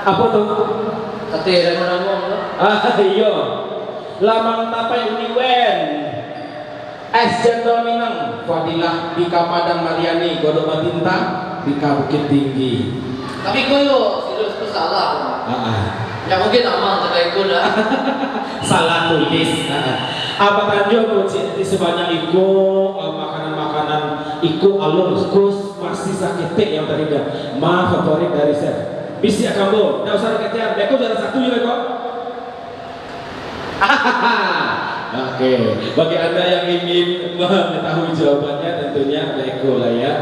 Apa tuh? Katira mo na mo. Iya. Lamang tapai uniwen. Es Jendol Minang, Fadilah Bika Padang Mariani, Godok Batintang, Bika Bukit Tinggi. Tapi ko yo, serius ko salah. Ya mungkin amang terkait ko dah. Salah tulis. Apa tanjo di sebanyak iku makanan-makanan iku alur kus pasti sakit yang tadi dah. Ma favorit dari saya. Bisi akambo, dah usah dikejar. Beko jalan satu juga kok. Oke, bagi anda yang ingin mengetahui jawabannya tentunya Beko lah ya.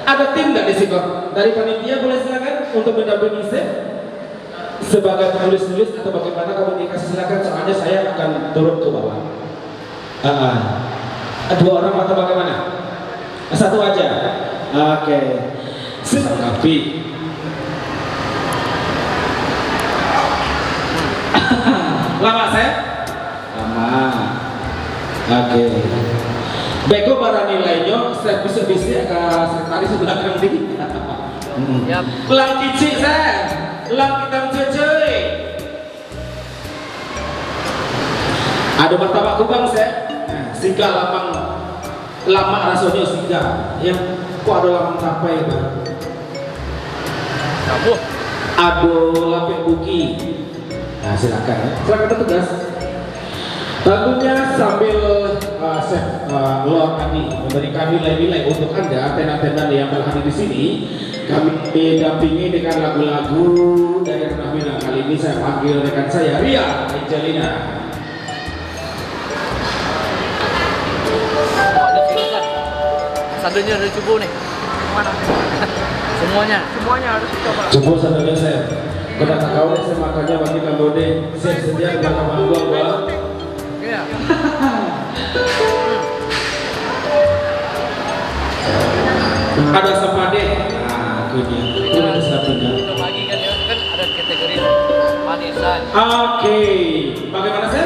Ada tim nggak di sini dari panitia, boleh silakan untuk mendampingi saya sebagai penulis-nulis atau bagaimana komunikasi, silakan, soalnya saya akan turun ke bawah. Dua orang atau bagaimana? Satu aja. Oke. Tapi lama saya? Lama. Oke. Beko para nilainya saya bisa ke sekretaris belakang di. Yap. Lang kicik saya. Lang kita cuy. Ada martabak kubang saya. Singa lama rasanya singa. Ya, kok ada lamang tapai bang? Kamu. Ada lapik buki. Nah silakan ya. Silakan bertugas. Tentunya sambil Chef Lord kami memberikan nilai-nilai untuk anda tenan-tenan yang berhadir di sini, kami didampingi dengan lagu-lagu dari Renah Minang. Kali ini saya panggil rekan saya Ria Angelina. Sandunya udah cubu nih. Mana? Semuanya harus dicoba. Coba sandunya saya. Kita tak kau saya makannya bagi Kambode. Saya sedia di belakang manggung gua. Iya. Ada sapade. Nah, itu dia. Itu ada satunya. Itu lagi kan ya, kan ada kategori manisan. Oke. Bagaimana sih?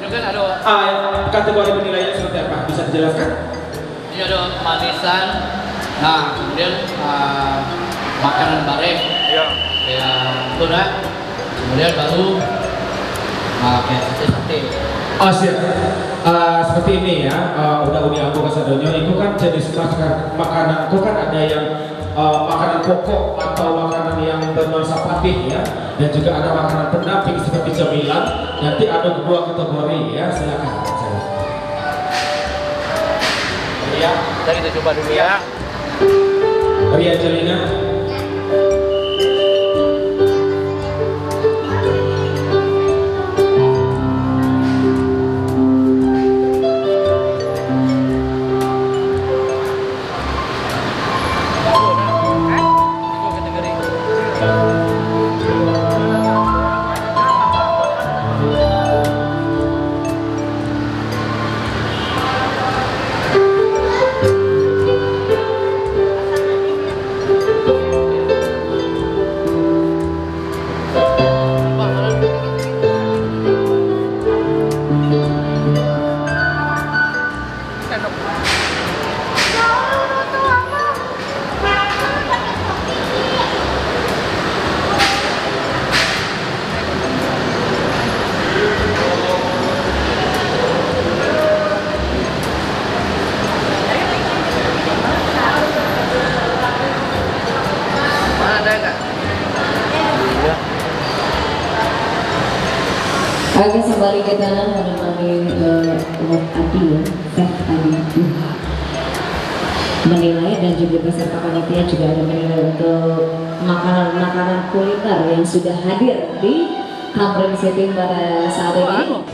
Itu kan ada Kategori penilaian seperti apa? Bisa dijelaskan? ini ada manisan. Nah, kemudian makanan bareng. Iya. Kayak tuna. Kemudian baru kayak sate-sate. Oh siap. Seperti ini ya, udah uni aku kasadonyo itu kan jenis makanan itu kan ada yang makanan pokok atau makanan yang bernuansa patih ya, dan juga ada makanan pendamping seperti cemilan. Nanti ada dua kategori ya, silakan. Iya, kita coba dulu ya. Ria Angelina. Oke, sembari kita menemani Adi ya, Chef Adi menilai, dan juga beserta panitia juga ada menilai untuk makanan-makanan kuliner yang sudah hadir di Tamrin Setting pada saat ini.